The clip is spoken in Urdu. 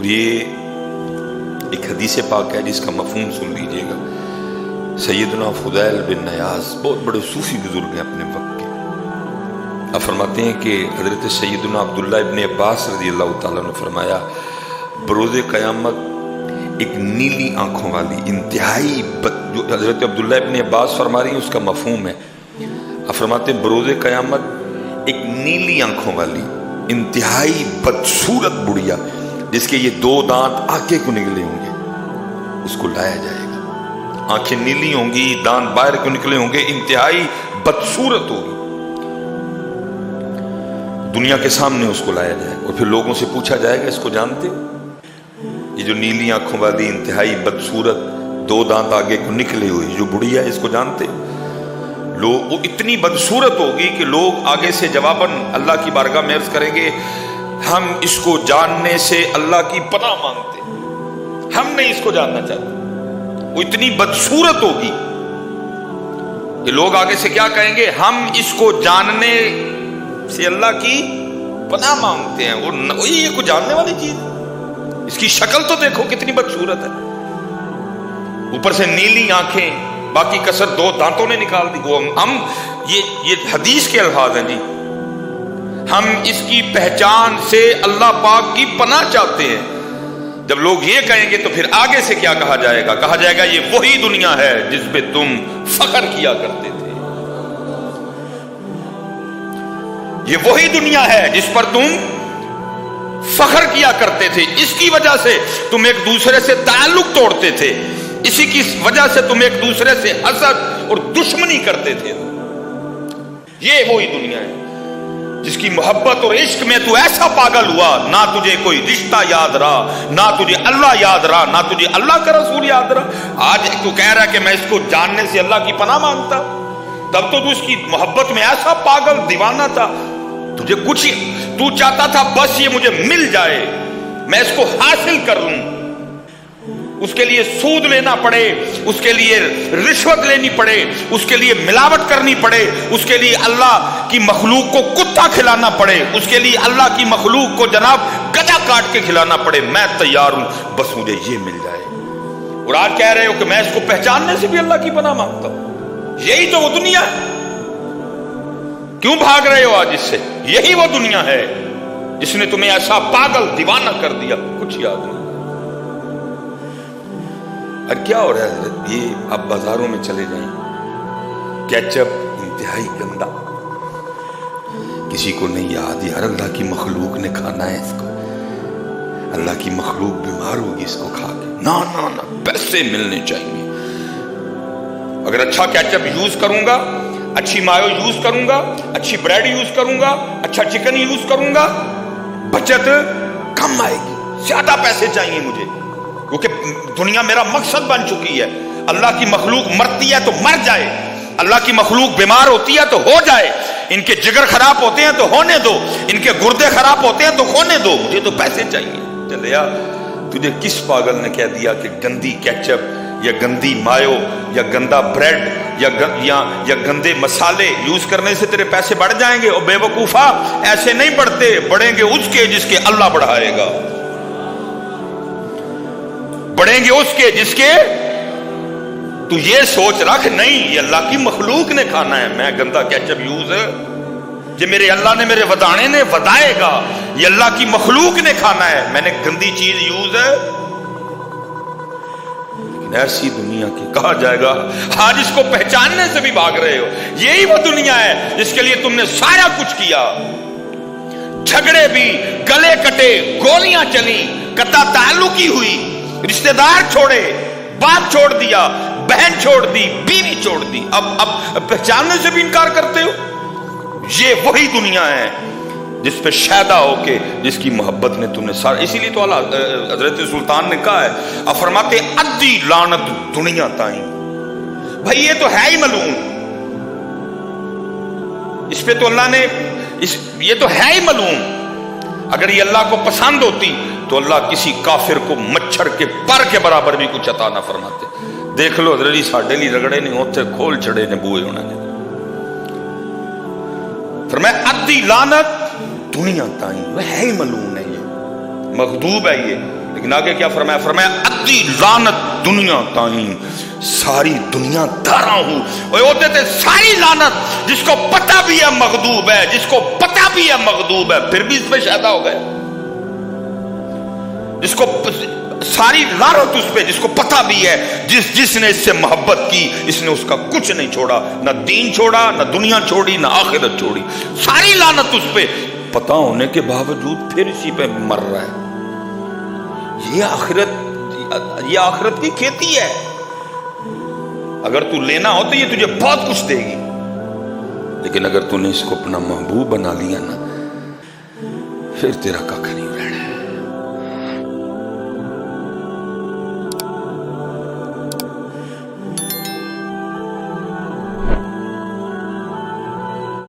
اور یہ ایک حدیث پاک ہے جس کا مفہوم سن لیجئے گا۔ سیدنا فضیل بن نیاز بہت بڑے صوفی بزرگ ہیں اپنے وقت کے، آپ فرماتے ہیں کہ حضرت سیدنا عبداللہ ابن عباس رضی اللہ تعالیٰ نے فرمایا بروز قیامت ایک نیلی آنکھوں والی انتہائی جو حضرت عبداللہ ابن عباس فرما رہی ہیں اس کا مفہوم ہے، آپ فرماتے ہیں بروز قیامت ایک نیلی آنکھوں والی انتہائی بدصورت بڑھیا جس کے یہ 2 دانت آگے کو نکلے ہوں گے، اس کو لایا جائے گا۔ آنکھیں نیلی ہوں گی، دانت باہر کو نکلے ہوں گے، انتہائی بدصورت ہوگی، دنیا کے سامنے اس کو لایا جائے گا اور پھر لوگوں سے پوچھا جائے گا اس کو جانتے ہو؟ یہ جو نیلی آنکھوں والی انتہائی بدصورت 2 دانت آگے کو نکلے ہوئی جو بڑھیا ہے اس کو جانتے ہو؟ لوگ وہ اتنی بدصورت ہوگی کہ لوگ آگے سے جواباً اللہ کی بارگاہ میں عرض کریں گے ہم اس کو جاننے سے اللہ کی پناہ مانگتے، ہم نہیں اس کو جاننا چاہتے۔ وہ اتنی بدصورت ہوگی کہ لوگ آگے سے کیا کہیں گے، ہم اس کو جاننے سے اللہ کی پناہ مانگتے ہیں۔ وہ یہ کوئی جاننے والی چیز، اس کی شکل تو دیکھو کتنی بدصورت ہے، اوپر سے نیلی آنکھیں، باقی کسر 2 دانتوں نے نکال دی۔ وہ ہم یہ حدیث کے الفاظ ہیں جی، ہم اس کی پہچان سے اللہ پاک کی پناہ چاہتے ہیں۔ جب لوگ یہ کہیں گے تو پھر آگے سے کیا کہا جائے گا؟ کہا جائے گا یہ وہی دنیا ہے جس پہ تم فخر کیا کرتے تھے، یہ وہی دنیا ہے جس پر تم فخر کیا کرتے تھے، اس کی وجہ سے تم ایک دوسرے سے تعلق توڑتے تھے، اسی کی وجہ سے تم ایک دوسرے سے حسد اور دشمنی کرتے تھے۔ یہ وہی دنیا ہے جس کی محبت اور عشق میں تو ایسا پاگل ہوا، نہ تجھے کوئی رشتہ یاد رہا، نہ تجھے اللہ یاد رہا، نہ تجھے اللہ کا رسول یاد رہا۔ آج تو کہہ رہا ہے کہ میں اس کو جاننے سے اللہ کی پناہ مانگتا، تب تو اس کی محبت میں ایسا پاگل دیوانہ تھا، تجھے کچھ تو چاہتا تھا بس یہ مجھے مل جائے، میں اس کو حاصل کر لوں، اس کے لیے سود لینا پڑے، اس کے لیے رشوت لینی پڑے، اس کے لیے ملاوٹ کرنی پڑے، اس کے لیے اللہ کی مخلوق کو کتا کھلانا پڑے، اس کے لیے اللہ کی مخلوق کو جناب گدھا کاٹ کے کھلانا پڑے، میں تیار ہوں بس مجھے یہ مل جائے۔ اور آج کہہ رہے ہو کہ میں اس کو پہچاننے سے بھی اللہ کی پناہ مانگتا ہوں۔ یہی تو وہ دنیا ہے، کیوں بھاگ رہے ہو آج اس سے؟ یہی وہ دنیا ہے جس نے تمہیں ایسا پاگل دیوانہ کر دیا، کچھ یاد نہیں۔ اور کیا ہو رہا ہے حضرت؟ یہ آپ بازاروں میں چلے جائیں، کیچپ انتہائی گندا، کسی کو نہیں یاد، یہ ہر اللہ کی مخلوق نے کھانا ہے اس کو، اللہ کی مخلوق بیمار ہوگی اس کو کھا کے، نہ نہ نہ پیسے ملنے چاہیے۔ اگر اچھا کیچپ یوز کروں گا، اچھی مایو یوز کروں گا، اچھی بریڈ یوز کروں گا، اچھا چکن یوز کروں گا، بچت کم آئے گی، زیادہ پیسے چاہیے مجھے، کیونکہ دنیا میرا مقصد بن چکی ہے۔ اللہ کی مخلوق مرتی ہے تو مر جائے، اللہ کی مخلوق بیمار ہوتی ہے تو ہو جائے، ان کے جگر خراب ہوتے ہیں تو ہونے دو، ان کے گردے خراب ہوتے ہیں تو ہونے دو، مجھے تو پیسے چاہیے۔ چلیا تجھے کس پاگل نے کہہ دیا کہ گندی کیچپ یا گندی مایو یا گندا بریڈ یا گندے مسالے یوز کرنے سے تیرے پیسے بڑھ جائیں گے؟ اور بے وقوفا ایسے نہیں بڑھتے، بڑھیں گے اس کے جس کے اللہ بڑھائے گا، بڑھیں گے اس کے جس کے تو یہ سوچ رکھ نہیں یہ اللہ کی مخلوق نے کھانا ہے، میں گندا کیچپ یوز یہ میرے اللہ نے میرے ودانے نے ودائے گا، یہ اللہ کی مخلوق نے کھانا ہے، میں نے گندی چیز یوز ایسی دنیا کی کہا جائے گا آج اس کو پہچاننے سے بھی بھاگ رہے ہو۔ یہی وہ دنیا ہے جس کے لیے تم نے سارا کچھ کیا، جھگڑے بھی، گلے کٹے، گولیاں چلی، قطع تعلقی ہوئی، رشتہ دار چھوڑے، باپ چھوڑ دیا، بہن چھوڑ دی، بیوی چھوڑ دی، اب پہچاننے سے بھی انکار کرتے ہو۔ یہ وہی دنیا ہے جس پہ شیدا ہو کے جس کی محبت نے تم نے سارا، اسی لیے تو حضرت سلطان نے کہا ہے، فرماتے ادی لعنت دنیا تائیں، بھائی یہ تو ہے ہی ملعون، اس پہ تو اللہ نے یہ تو ہے ہی ملعون، اگر یہ اللہ کو پسند ہوتی تو اللہ کسی کافر کو مچھر کے پر کے برابر بھی کچھ عطا نہ فرماتے۔ دیکھ لو حضرت جی ساڈے لیے رگڑے نہیں ہوتے، کھول چڑے نے بوئے ہونے نے، فرمایا ادی لعنت دنیا تائیں، وہ ہے ہی ملعون ہے، یہ مغضوب ہے، لیکن آگے کیا فرمایا؟ فرمایا ادی لعنت دنیا تائیں ساری دنیا دارا ہوں. وہ ہوتے تھے ساری لعنت، جس کو پتہ بھی ہے مغضوب ہے، جس کو پتہ بھی ہے مغضوب ہے، پھر بھی اس پہ شہدا ہو گئے. جس کو ساری لعنت اس پہ، جس کو پتہ بھی ہے، جس نے اس سے محبت کی، اس نے اس کا کچھ نہیں چھوڑا، نہ دین چھوڑا، نہ دنیا چھوڑی، نہ آخرت چھوڑی. ساری لعنت اس پہ، پتہ ہونے کے باوجود پھر اسی پہ مر رہا ہے. یہ آخرت کی کھیتی ہے. اگر تو لینا ہو تو یہ تجھے بہت کچھ دے گی، لیکن اگر تو نے اس کو اپنا محبوب بنا لیا نا، پھر تیرا ککھ نہیں.